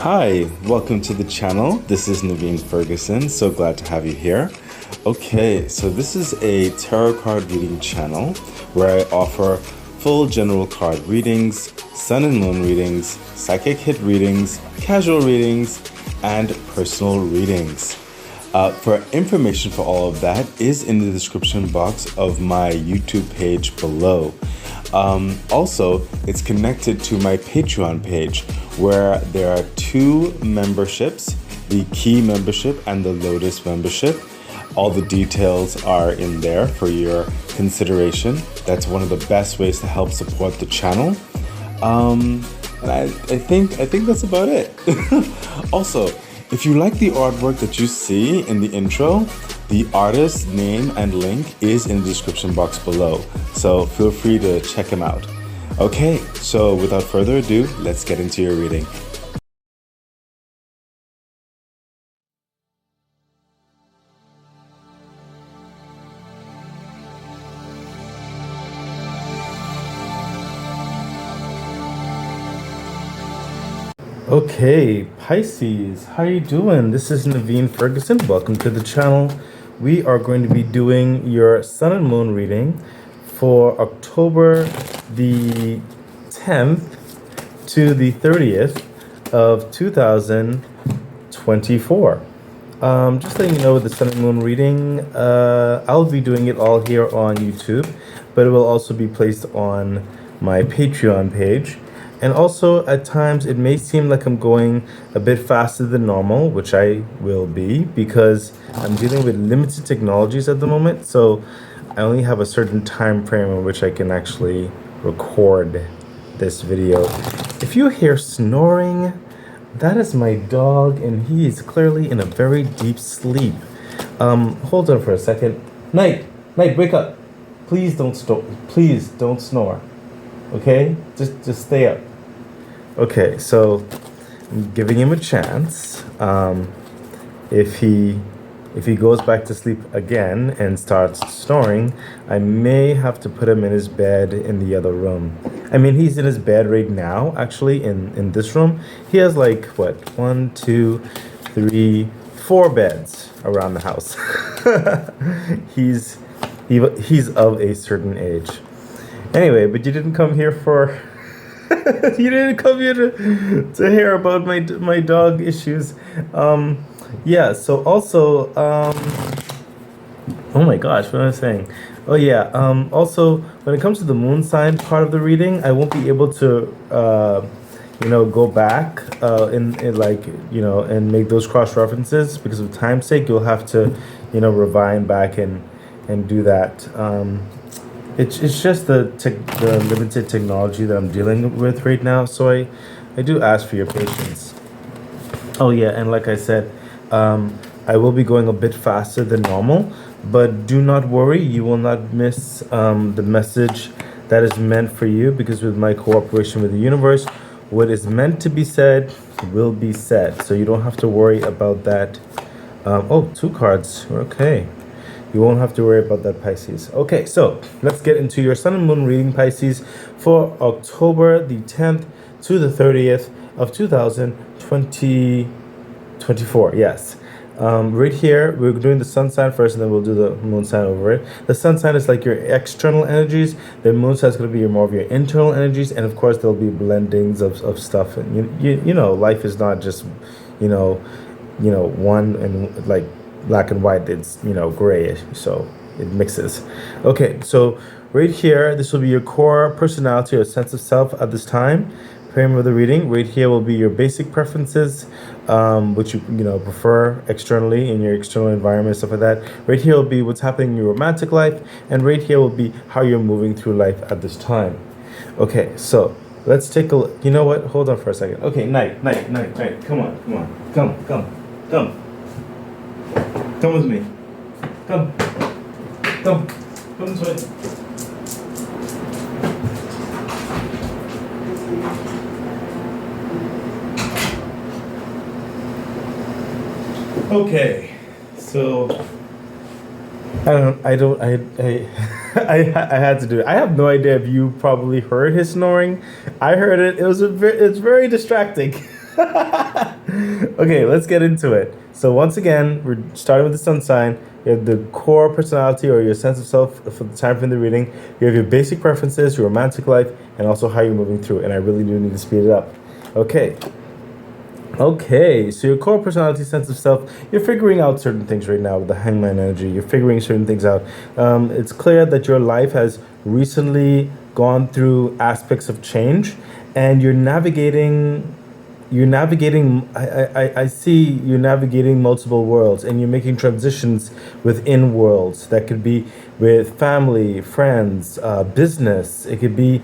Hi, welcome to the channel. This is Naveen Ferguson. So glad to have you here. Okay, so this is a tarot card reading channel where I offer full general card readings, sun and moon readings, psychic hit readings, casual readings, and personal readings. For information for all of that is in the description box of my YouTube page below. Also, it's connected to my Patreon page where there are two memberships, the Key membership and the Lotus membership. All the details are in there for your consideration. That's one of the best ways to help support the channel. And I think that's about it. Also, if you like the artwork that you see in the intro, the artist's name and link is in the description box below, so feel free to check him out. Okay, so without further ado, let's get into your reading. Okay, Pisces, how you doing? This is Naveen Ferguson. Welcome to the channel. We are going to be doing your sun and moon reading for October the 10th to the 30th of 2024. Just letting you know, the sun and moon reading, I'll be doing it all here on YouTube, but it will also be placed on my Patreon page. And also, at times, it may seem like I'm going a bit faster than normal, which I will be, because I'm dealing with limited technologies at the moment. So I only have a certain time frame in which I can actually record this video. If you hear snoring, that is my dog, and he is clearly in a very deep sleep. Hold on for a second. Night, wake up. Please don't snore. Okay? Just stay up. Okay, so I'm giving him a chance. If he goes back to sleep again and starts snoring, I may have to put him in his bed in the other room. I mean, he's in his bed right now, actually, in this room. He has like, what, 1, 2, 3, 4 beds around the house. He's of a certain age. Anyway, but you didn't come here for... you didn't come here to hear about my dog issues. Yeah, so also, oh my gosh, what am I saying? Oh yeah, also, when it comes to the moon sign part of the reading, I won't be able to, go back and make those cross references because of time's sake. You'll have to, rewind back and do that. It's just the limited technology that I'm dealing with right now, so I do ask for your patience. Oh yeah, and like I said, I will be going a bit faster than normal, but do not worry, you will not miss the message that is meant for you, because with my cooperation with the universe, what is meant to be said will be said, so you don't have to worry about that. Oh, 2 cards, okay. You won't have to worry about that, Pisces. Okay, so let's get into your sun and moon reading, Pisces, for October the 10th to the 30th of 2024. Yes. Right here, we're doing the sun sign first, and then we'll do the moon sign over it. The sun sign is like your external energies. The moon sign is going to be more of your internal energies, and of course, there'll be blendings of stuff. And you know, life is not just one and like black and white. It's grayish, so it mixes. Okay, so right here, this will be your core personality or sense of self at this time. Frame of the reading. Right here will be your basic preferences, which you prefer externally in your external environment, stuff like that. Right here will be what's happening in your romantic life, and right here will be how you're moving through life at this time. Okay, so let's take a look. You know what? Hold on for a second. Okay, night. Come on. Come with me. Come this way. Okay, so I had to do it. I have no idea if you probably heard his snoring. I heard it. It's very distracting. Okay, let's get into it. So once again, we're starting with the sun sign. You have the core personality or your sense of self for the time frame of the reading. You have your basic preferences, your romantic life, and also how you're moving through it. And I really do need to speed it up. Okay. Okay, so your core personality, sense of self, you're figuring out certain things right now with the hangman energy. You're figuring certain things out. It's clear that your life has recently gone through aspects of change, and you're navigating. I see you're navigating multiple worlds, and you're making transitions within worlds. That could be with family, friends, business. It could be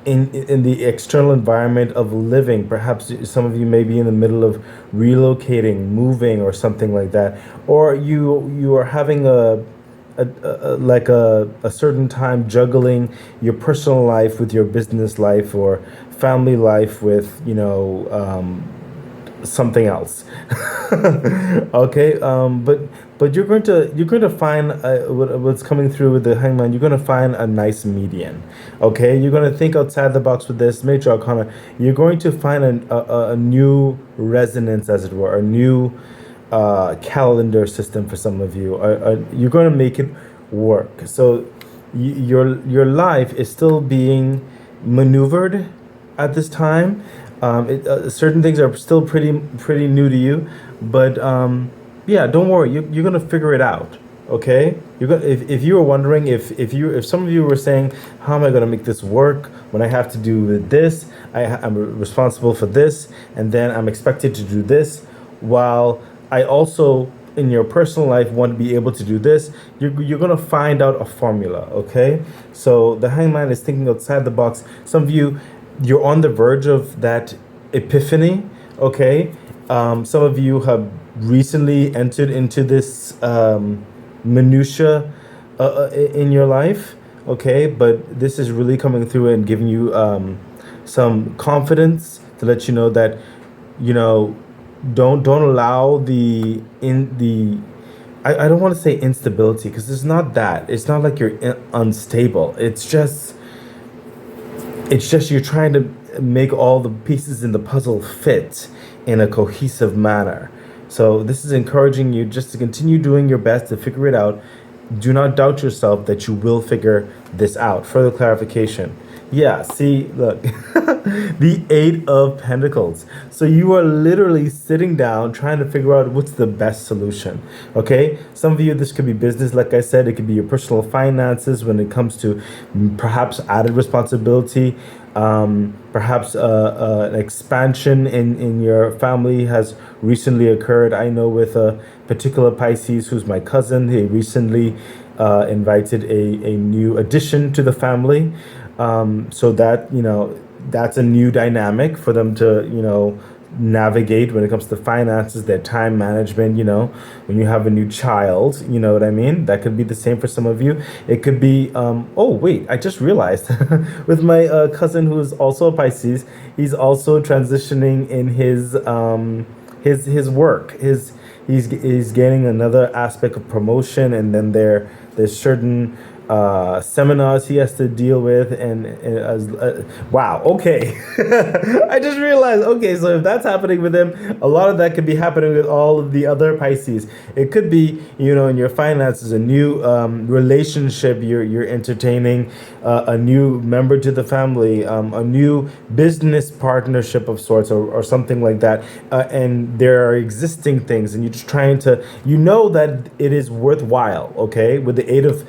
in the external environment of living. Perhaps some of you may be in the middle of relocating, moving, or something like that, or you are having a certain time juggling your personal life with your business life or family life with something else. Okay, but you're going to find what's coming through with the hangman. You're going to find a nice median. Okay, you're going to think outside the box with this major arcana. You're going to find a new resonance, as it were, a new calendar system for some of you. You're going to make it work. So your life is still being maneuvered at this time. Certain things are still pretty new to you, but yeah, don't worry. You're gonna figure it out. Okay, you're gonna. If you were wondering, if some of you were saying, how am I gonna make this work when I have to do this? I'm responsible for this, and then I'm expected to do this, while I also in your personal life want to be able to do this. You're gonna find out a formula. Okay, so the hangman is thinking outside the box. Some of you, you're on the verge of that epiphany. Okay, some of you have recently entered into this minutia in your life. Okay, but this is really coming through and giving you some confidence to let you know that you know don't allow I don't want to say instability, because it's not that. It's not like you're unstable. It's just you're trying to make all the pieces in the puzzle fit in a cohesive manner. So this is encouraging you just to continue doing your best to figure it out. Do not doubt yourself that you will figure this out. Further clarification. Yeah, see, look, the Eight of Pentacles. So you are literally sitting down trying to figure out what's the best solution. Okay, some of you, this could be business, like I said. It could be your personal finances when it comes to perhaps added responsibility. Perhaps an expansion in your family has recently occurred. I know with a particular Pisces who's my cousin, he recently invited a new addition to the family. So that, that's a new dynamic for them to, navigate when it comes to finances, their time management. When you have a new child, you know what I mean? That could be the same for some of you. It could be, oh, wait, I just realized with my cousin who is also a Pisces, he's also transitioning in his work. He's gaining another aspect of promotion, and then there's certain seminars he has to deal with, and wow, okay. I just realized, okay, so if that's happening with him, a lot of that could be happening with all of the other Pisces. It could be, in your finances, a new relationship you're entertaining, a new member to the family, a new business partnership of sorts, or something like that. And there are existing things, and you're just trying to, that it is worthwhile. Okay, with the Eight of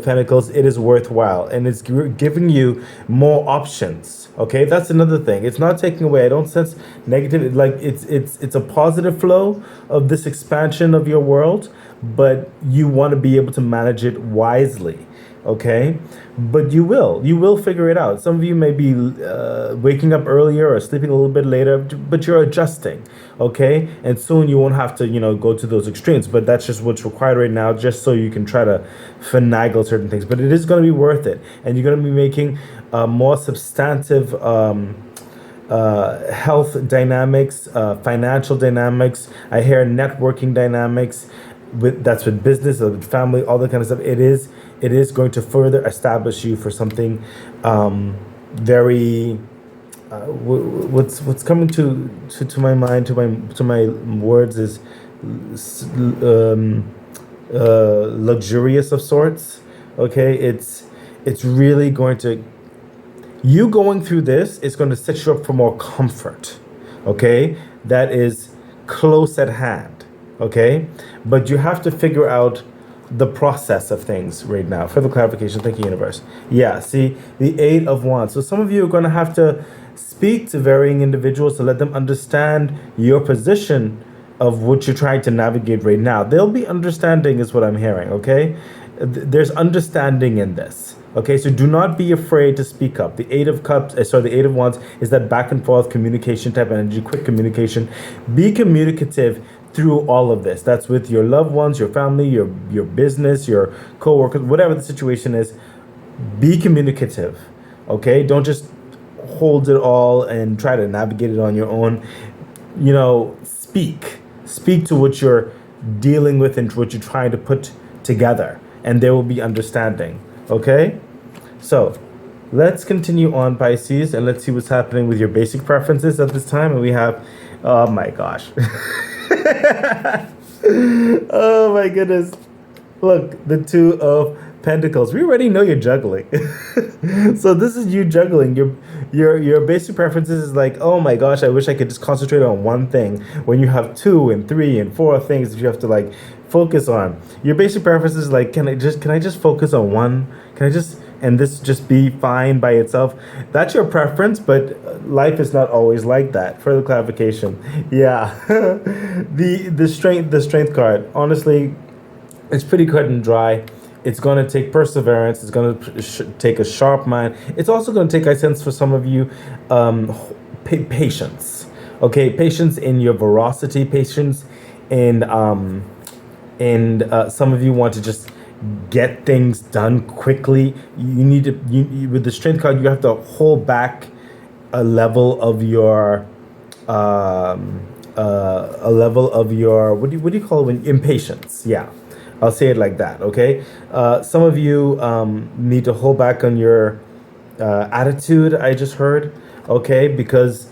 Pentacles, it is worthwhile, and it's giving you more options. Okay, that's another thing. It's not taking away. I don't sense negative. Like it's a positive flow of this expansion of your world, but you want to be able to manage it wisely. Okay, but you will figure it out. Some of you may be waking up earlier or sleeping a little bit later, but you're adjusting. Okay, and soon you won't have to go to those extremes, but that's just what's required right now, just so you can try to finagle certain things. But it is going to be worth it, and you're going to be making more substantive health dynamics, financial dynamics. I hear networking dynamics. That's with business, with family, all that kind of stuff. It is going to further establish you for something very what's coming to my mind, to my words is luxurious of sorts. Okay, it's really going to, you going through this is going to set you up for more comfort. Okay, that is close at hand. Okay, but you have to figure out the process of things right now. Further clarification, thank you, universe. Yeah, see, the Eight of Wands. So some of you are going to have to speak to varying individuals to let them understand your position of what you're trying to navigate right now. They'll be understanding is what I'm hearing, okay? There's understanding in this. Okay, so do not be afraid to speak up. The Eight of Cups, the Eight of Wands is that back and forth communication type energy, quick communication. Be communicative through all of this. That's with your loved ones, your family, your business, your co-workers, whatever the situation is. Be communicative, okay? Don't just hold it all and try to navigate it on your own. Speak to what you're dealing with and what you're trying to put together, and there will be understanding. Okay, so let's continue on, Pisces, and let's see what's happening with your basic preferences at this time. And we have, oh my gosh, oh my goodness, look, the Two of Pentacles. We already know you're juggling. So this is you juggling. Your basic preferences is like, oh my gosh, I wish I could just concentrate on one thing, when you have 2 and 3 and 4 things that you have to like focus on. Your basic preferences is like, can I just focus on one? Can I just, and this just be fine by itself? That's your preference, but life is not always like that. Further clarification. Yeah. the strength card, honestly, it's pretty cut and dry. It's going to take perseverance. It's going to take a sharp mind. It's also going to take, I sense for some of you, patience. Okay, patience in your veracity, patience in some of you want to just get things done quickly. You need to, with the strength card, you have to hold back a level of your what do you call it when impatience? Yeah. I'll say it like that, okay? Some of you need to hold back on your attitude, I just heard, okay? Because,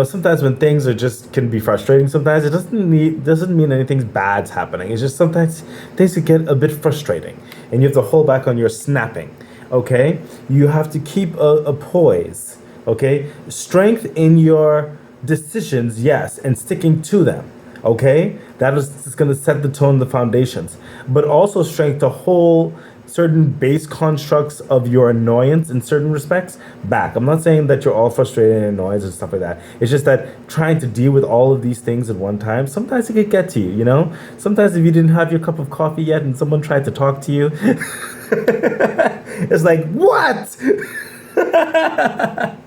sometimes when things can be frustrating sometimes, it doesn't mean anything bad's happening. It's just sometimes things can get a bit frustrating, and you have to hold back on your snapping, okay? You have to keep a poise, okay? Strength in your decisions, yes, and sticking to them. Okay, that is going to set the tone, the foundations, but also strength to hold certain base constructs of your annoyance in certain respects back. I'm not saying that you're all frustrated and annoyed and stuff like that. It's just that trying to deal with all of these things at one time, sometimes it could get to you, Sometimes if you didn't have your cup of coffee yet and someone tried to talk to you, it's like, what?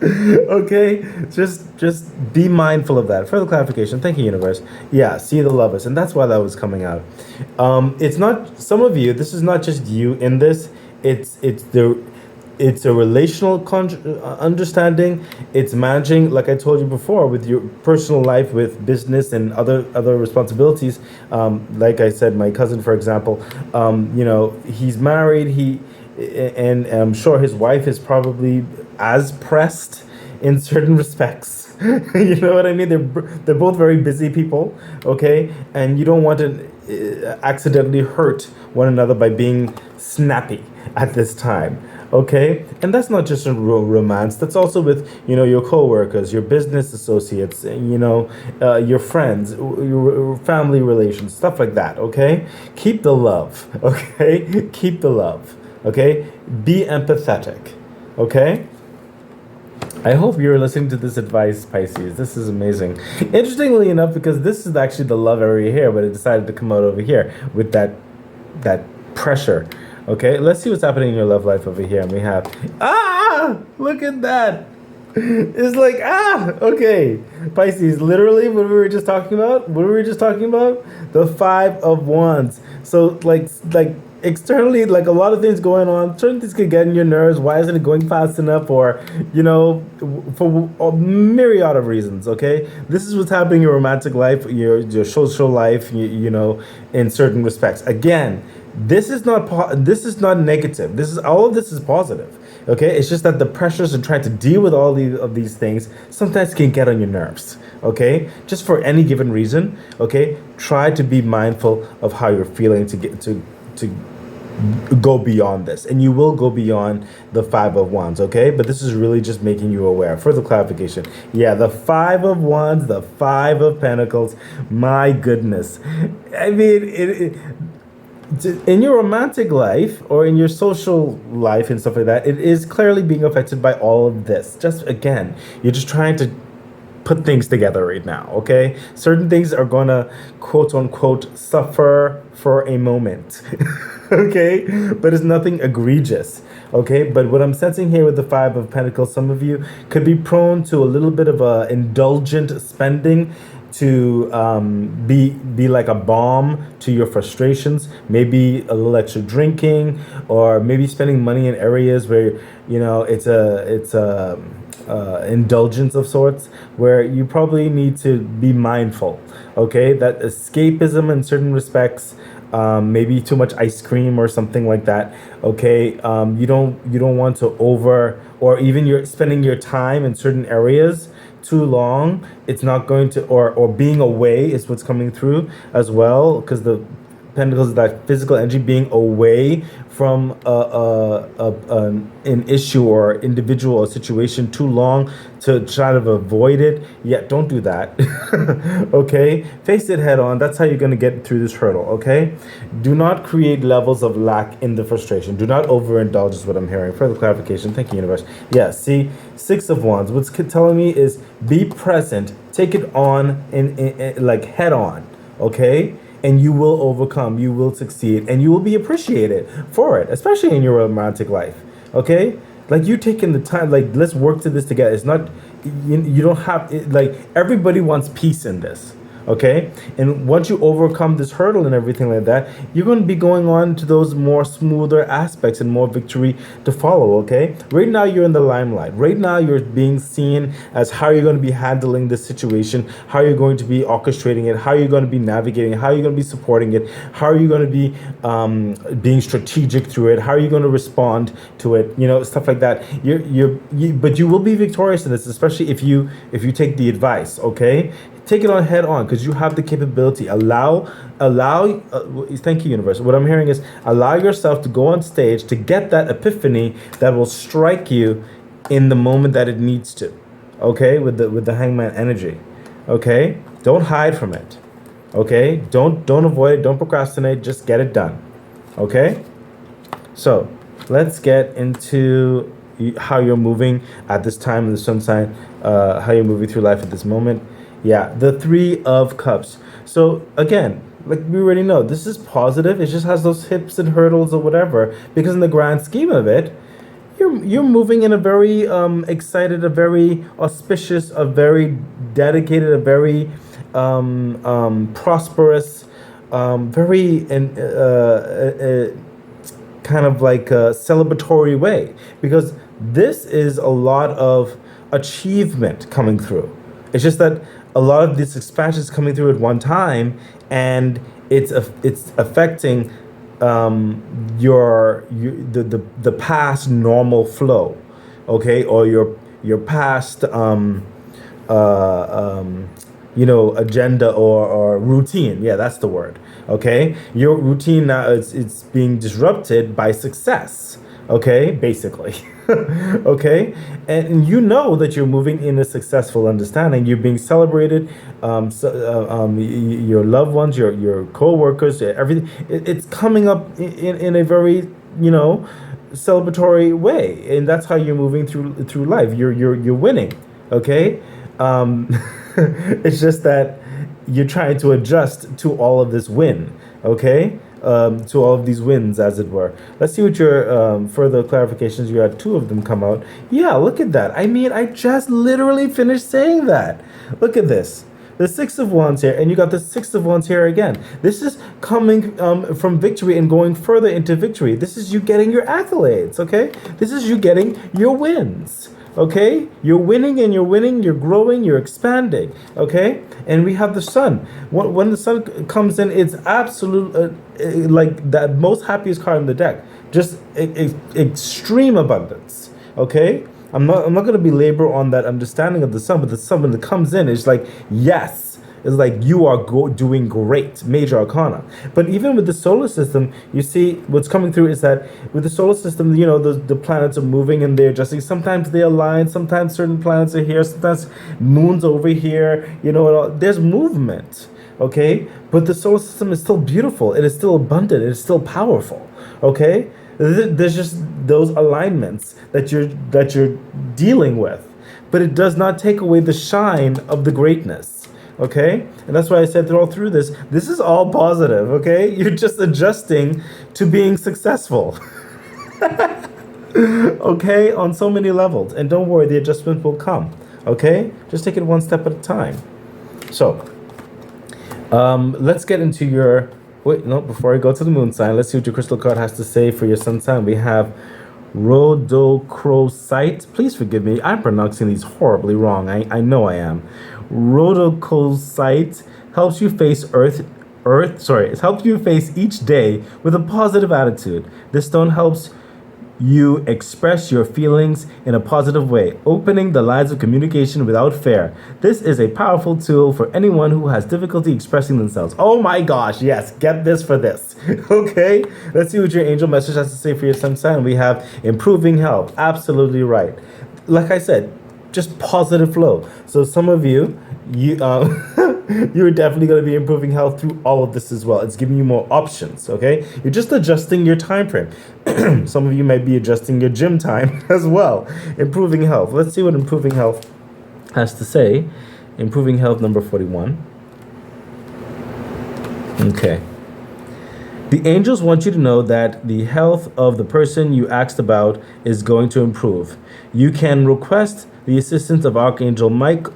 Okay, just be mindful of that. Further clarification, thank you, universe. Yeah, see the lovers, and that's why that was coming out. It's not, some of you, this is not just you in this, it's a relational understanding. It's managing, like I told you before, with your personal life, with business and other responsibilities. Like I said, my cousin, for example, he's married, and I'm sure his wife is probably as pressed in certain respects. You know what I mean? They're both very busy people, okay? And you don't want to accidentally hurt one another by being snappy at this time, okay? And that's not just a romance. That's also with, your coworkers, your business associates, your friends, your family relations, stuff like that, okay? Keep the love, okay? Keep the love. Okay, be empathetic. Okay, I hope you're listening to this advice, Pisces. This is amazing. Interestingly enough, because this is actually the love area here, but it decided to come out over here with that pressure. Okay, let's see what's happening in your love life over here. And we have, look at that. It's like, okay. Pisces, literally what we were just talking about? The Five of Wands. So like externally, like a lot of things going on, certain things could get in your nerves. Why isn't it going fast enough? Or, for a myriad of reasons, okay? This is what's happening in your romantic life, your social life, in certain respects. Again, this is not negative. All of this is positive. Okay, it's just that the pressures of trying to deal with all these things sometimes can get on your nerves. Okay, just for any given reason. Okay, try to be mindful of how you're feeling to get to go beyond this, and you will go beyond the Five of Wands. Okay, but this is really just making you aware. Further clarification. Yeah, the Five of Wands, the Five of Pentacles. My goodness, I mean in your romantic life or in your social life and stuff like that, it is clearly being affected by all of this. Just again, you're just trying to put things together right now, okay? Certain things are gonna quote unquote suffer for a moment, okay? But it's nothing egregious, okay? But what I'm sensing here with the Five of Pentacles, some of you could be prone to a little bit of a indulgent spending to be like a balm to your frustrations. Maybe a little extra drinking, or maybe spending money in areas where it's a indulgence of sorts, where you probably need to be mindful. Okay, that escapism in certain respects. Maybe too much ice cream or something like that. Okay, you don't want to or even you're spending your time in certain areas too long. It's not going to, or being away is what's coming through as well, because the Pentacles is that physical energy, being away from an issue or individual or situation too long to try to avoid it. Yeah, don't do that. Okay, face it head on. That's how you're going to get through this hurdle. Okay, do not create levels of lack in the frustration. Do not overindulge is what I'm hearing. Further clarification. Thank you, universe. Yeah, see, Six of Wands, what's telling me is be present, take it on in like head on. Okay, and you will overcome, you will succeed, and you will be appreciated for it, especially in your romantic life. Okay, like you taking the time, like let's work to this together. It's not, you don't have like everybody wants peace in this. Okay, and once you overcome this hurdle and everything like that, you're going to be going on to those more smoother aspects and more victory to follow. Okay, right now you're in the limelight. Right now you're being seen as how you're going to be handling this situation, how you're going to be orchestrating it, how you're going to be navigating it, how you're going to be supporting it, how are you going to be being strategic through it, how are you going to respond to it, stuff like that. But you will be victorious in this, especially if you take the advice. Okay, take it on head on, because you have the capability. Thank you, universe. What I'm hearing is allow yourself to go on stage to get that epiphany that will strike you in the moment that it needs to. Okay, with the Hangman energy. Okay, don't hide from it. Okay, don't avoid it, don't procrastinate, just get it done. Okay, so let's get into how you're moving at this time in the sun sign, how you're moving through life at this moment. Yeah, the Three of Cups. So again, like we already know, this is positive. It just has those hips and hurdles or whatever, because in the grand scheme of it, you're moving in a very excited, a very auspicious, a very dedicated, a very prosperous, very kind of like a celebratory way, because this is a lot of achievement coming through. It's just that a lot of this expansion is coming through at one time, and it's affecting the past normal flow, okay, or your past agenda or routine. Yeah, that's the word. Okay, your routine now it's being disrupted by success. Okay, basically. Okay, and you know that you're moving in a successful understanding. You're being celebrated. Your loved ones, your co-workers, everything. It's coming up in a very celebratory way, and that's how you're moving through life. You're winning. Okay, it's just that you're trying to adjust to all of this win. Okay. To all of these wins, as it were. Let's see what your further clarifications. You had two of them come out. Yeah, look at that. I mean, I just literally finished saying that. Look at this. The Six of Wands here, and you got the Six of Wands here again. This is coming from victory and going further into victory. This is you getting your accolades, okay? This is you getting your wins. Okay, you're winning and you're winning, you're growing, you're expanding. Okay, and we have the sun. When the sun comes in, it's absolute like that most happiest card in the deck. Just extreme abundance. Okay, I'm not going to belabor on that understanding of the sun, but the sun when it comes in, it's like yes. It's like you are doing great, major arcana. But even with the solar system, you see what's coming through is that with the solar system, the planets are moving and they're adjusting. Sometimes they align, sometimes certain planets are here, sometimes moon's over here, there's movement, okay? But the solar system is still beautiful, it is still abundant, it is still powerful, okay? There's just those alignments that you're dealing with, but it does not take away the shine of the greatness. Okay, and that's why I said through this is all positive. Okay, you're just adjusting to being successful. Okay, on so many levels, and don't worry, the adjustment will come. Okay, just take it one step at a time. So let's get into your before I go to the moon sign, let's see what your crystal card has to say for your sun sign. We have rhodochrosite. Please forgive me, I'm pronouncing these horribly wrong. I know I am. Rhodochrosite helps you face it helps you face each day with a positive attitude. This stone helps you express your feelings in a positive way, opening the lines of communication without fear. This is a powerful tool for anyone who has difficulty expressing themselves. Oh my gosh, yes, get this for this. Okay, let's see what your angel message has to say for your sun sign. We have improving health. Absolutely right. Like I said, just positive flow. So some of you you're definitely going to be improving health through all of this as well. It's giving you more options. Okay, you're just adjusting your time frame. Some of you might be adjusting your gym time as well. Improving health. Let's see what improving health has to say. Improving health number 41. Okay. The angels want you to know that the health of the person you asked about is going to improve. You can request the assistance of Archangel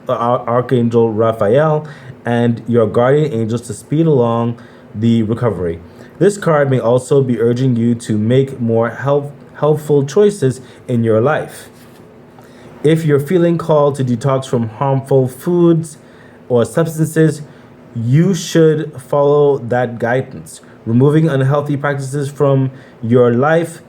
Archangel Raphael, and your guardian angels to speed along the recovery. This card may also be urging you to make more helpful choices in your life. If you're feeling called to detox from harmful foods or substances, you should follow that guidance. Removing unhealthy practices from your life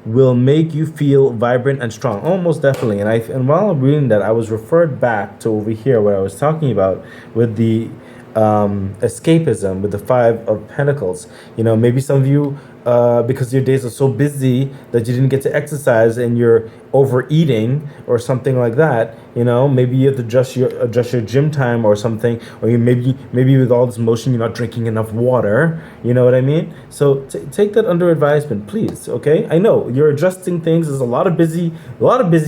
will make you feel vibrant and strong. Oh, most definitely. And while I'm reading that, I was referred back to over here where I was talking about with the escapism, with the Five of Pentacles. Maybe some of you, because your days are so busy that you didn't get to exercise and you're overeating or something like that. Maybe you have to adjust your gym time or something, or maybe with all this motion you're not drinking enough water. You know what I mean? So take that under advisement, please. Okay, I know you're adjusting things. There's a lot of busy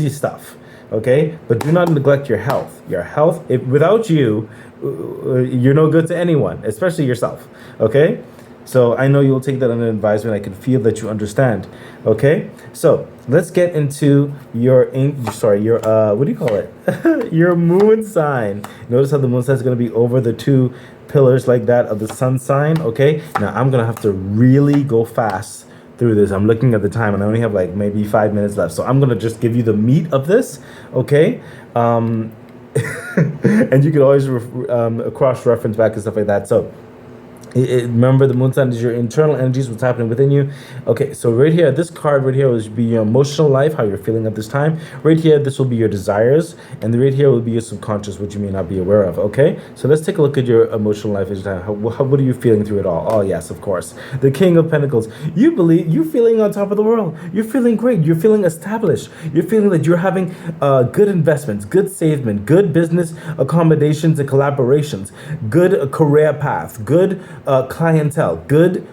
stuff. Okay, but do not neglect your health. Without you, you're no good to anyone, especially yourself. Okay, so I know you'll take that under advisement. I can feel that you understand. Okay, so let's get into your what do you call it? Your moon sign. Notice how the moon sign is going to be over the two pillars like that of the sun sign. Okay, now I'm gonna have to really go fast through this. I'm looking at the time and I only have like maybe 5 minutes left, so I'm gonna just give you the meat of this. Okay, and you can always cross-reference back and stuff like that. So remember, the moon sign is your internal energies, what's happening within you. Okay, so right here, this card right here will be your emotional life, how you're feeling at this time. Right here, this will be your desires, and right here will be your subconscious, which you may not be aware of. Okay, so let's take a look at your emotional life. What are you feeling through it all? Oh yes, of course, the King of Pentacles. You're feeling on top of the world. You're feeling great. You're feeling established. You're feeling that you're having good investments, good savement, good business accommodations and collaborations, good career path, good clientele, good,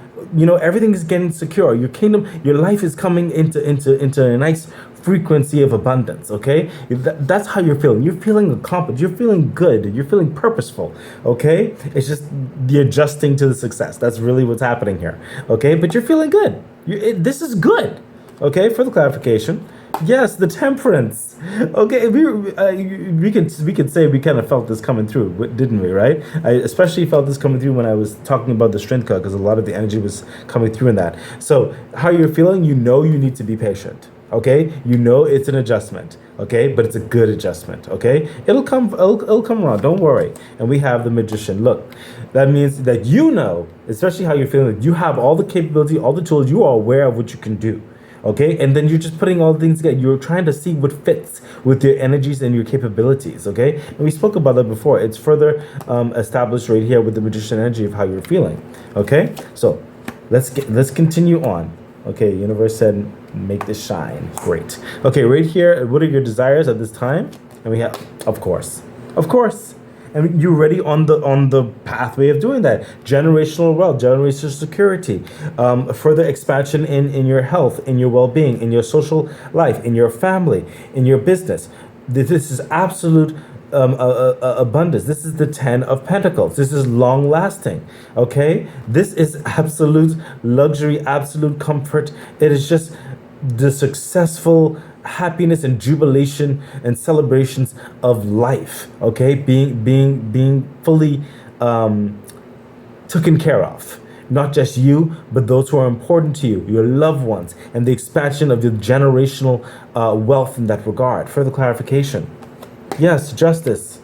everything is getting secure. Your kingdom, your life is coming into a nice frequency of abundance. Okay, that's how you're feeling. You're feeling accomplished. You're feeling good. You're feeling purposeful. Okay, it's just the adjusting to the success. That's really what's happening here. Okay, but you're feeling good. This is good. Okay, for the clarification. Yes, the Temperance. Okay, we could say we kind of felt this coming through, didn't we? Right? I especially felt this coming through when I was talking about the Strength card, because a lot of the energy was coming through in that. So how you're feeling, you need to be patient. Okay, it's an adjustment. Okay, but it's a good adjustment. Okay, it'll come around. Don't worry. And we have the Magician. Look, that means that especially how you're feeling, that you have all the capability, all the tools. You are aware of what you can do. Okay, and then you're just putting all the things together. You're trying to see what fits with your energies and your capabilities. Okay, and we spoke about that before. It's further established right here with the magician energy of how you're feeling. Okay, so let's continue on. Okay, universe said make this shine. Great. Okay, right here, what are your desires at this time? And we have, of course, and you're ready on the pathway of doing that. Generational wealth, generational security, further expansion in your health, in your well-being, in your social life, in your family, in your business. This is absolute abundance. This is the 10 of Pentacles. This is long lasting. Okay, this is absolute luxury, absolute comfort. It is just the successful happiness and jubilation and celebrations of life. Okay, being fully taken care of. Not just you, but those who are important to you, your loved ones, and the expansion of your generational wealth in that regard. Further clarification. Yes, justice.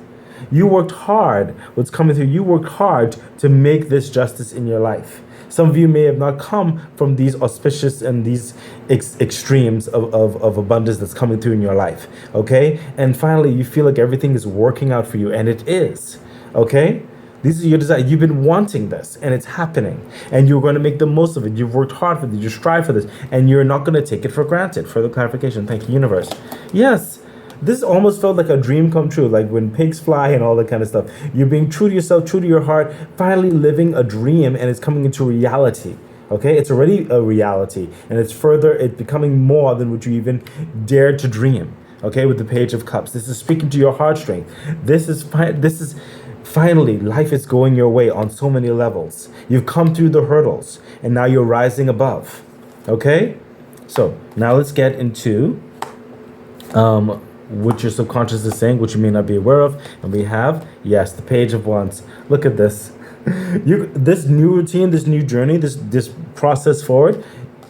You worked hard. What's coming through, you worked hard to make this justice in your life. Some of you may have not come from these auspicious and these extremes of abundance that's coming through in your life. Okay? And finally, you feel like everything is working out for you, and it is. Okay? These are your desires. You've been wanting this, and it's happening. And you're going to make the most of it. You've worked hard for this. You strive for this. And you're not going to take it for granted. Further clarification. Thank you, universe. Yes. This almost felt like a dream come true, like when pigs fly and all that kind of stuff. You're being true to yourself, true to your heart, finally living a dream, and it's coming into reality. Okay, it's already a reality, and it's becoming more than what you even dared to dream. Okay, with the Page of Cups, this is speaking to your heartstrings. This is finally life is going your way on so many levels. You've come through the hurdles, and now you're rising above. Okay, so now let's get into what your subconscious is saying, which you may not be aware of. And we have, yes, the Page of Wands. Look at this. This new routine, this new journey, this process forward.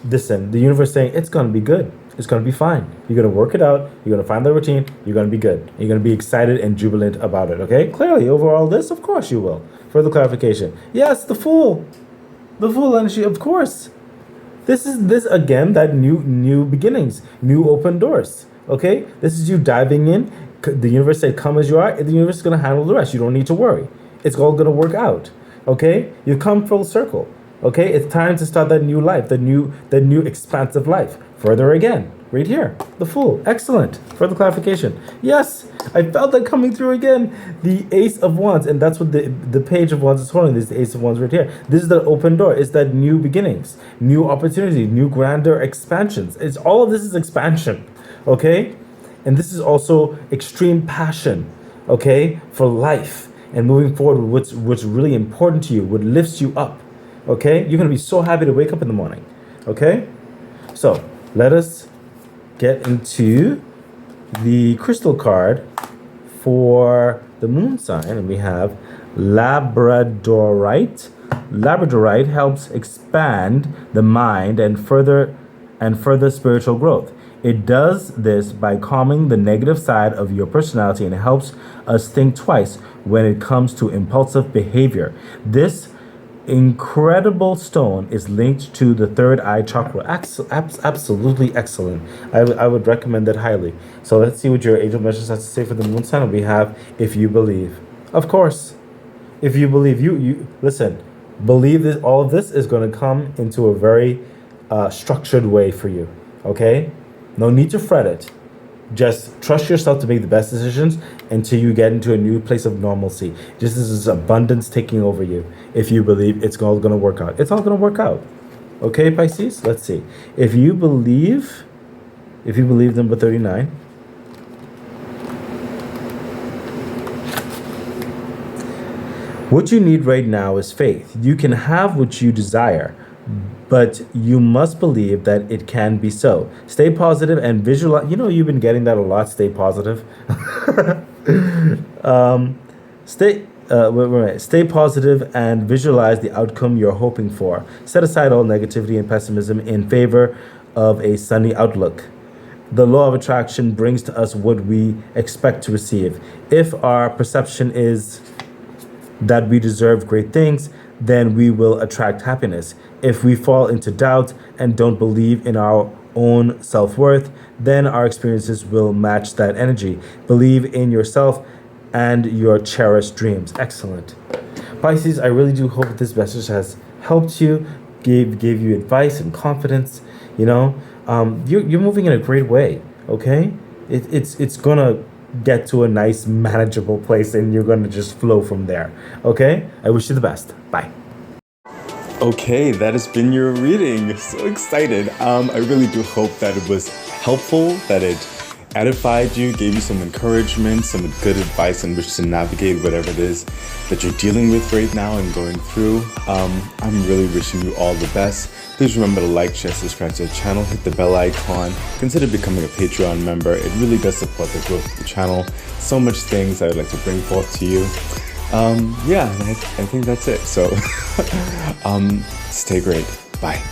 Listen, the universe saying it's going to be good. It's going to be fine. You're going to work it out. You're going to find the routine. You're going to be good. You're going to be excited and jubilant about it. Okay? Clearly, over all this, of course you will. Further clarification. Yes, the Fool. The Fool energy, of course. This again, that new beginnings, new open doors. Okay, this is you diving in. The universe said, "Come as you are." The universe is going to handle the rest. You don't need to worry. It's all going to work out. Okay, you've come full circle. Okay, it's time to start that new life, that new expansive life. Further again, right here, the Fool. Excellent. Further clarification. Yes, I felt that coming through again. The Ace of Wands, and that's what the Page of Wands is holding. This is the Ace of Wands right here. This is the open door. It's that new beginnings, new opportunity, new grander expansions. It's all of this is expansion. Okay, and this is also extreme passion. Okay, for life and moving forward with what's really important to you, what lifts you up. Okay, you're gonna be so happy to wake up in the morning. Okay, so let us get into the crystal card for the moon sign, and we have Labradorite. Labradorite helps expand the mind and further spiritual growth. It does this by calming the negative side of your personality, and it helps us think twice when it comes to impulsive behavior. This incredible stone is linked to the third eye chakra. Absolutely excellent. I would recommend that highly. So let's see what your angel message has to say for the moon sign. We have, if you believe. Of course, if you believe, you listen, believe that all of this is going to come into a very structured way for you. Okay? No need to fret it. Just trust yourself to make the best decisions until you get into a new place of normalcy. Just as this abundance taking over you. If you believe it's all going to work out. It's all going to work out. Okay, Pisces? Let's see. If you believe, number 39. What you need right now is faith. You can have what you desire, but you must believe that it can be so. Stay positive and visualize. You know, you've been getting that a lot. Stay positive. Stay positive and visualize the outcome you're hoping for. Set aside all negativity and pessimism in favor of a sunny outlook. The law of attraction brings to us what we expect to receive. If our perception is that we deserve great things, then we will attract happiness. If we fall into doubt and don't believe in our own self-worth, then our experiences will match that energy. Believe in yourself and your cherished dreams. Excellent. Pisces, I really do hope this message has helped you, gave you advice and confidence. You're moving in a great way. Okay, it's gonna get to a nice, manageable place, and you're gonna just flow from there. Okay, I wish you the best. Bye. Okay, that has been your reading. So excited. I really do hope that it was helpful, that it edified you, gave you some encouragement, some good advice on which to navigate whatever it is that you're dealing with right now and going through. I'm really wishing you all the best. Please remember to like, share, subscribe to the channel, hit the bell icon, consider becoming a Patreon member. It really does support the growth of the channel. So much things I would like to bring forth to you. I think that's it. So stay great. Bye.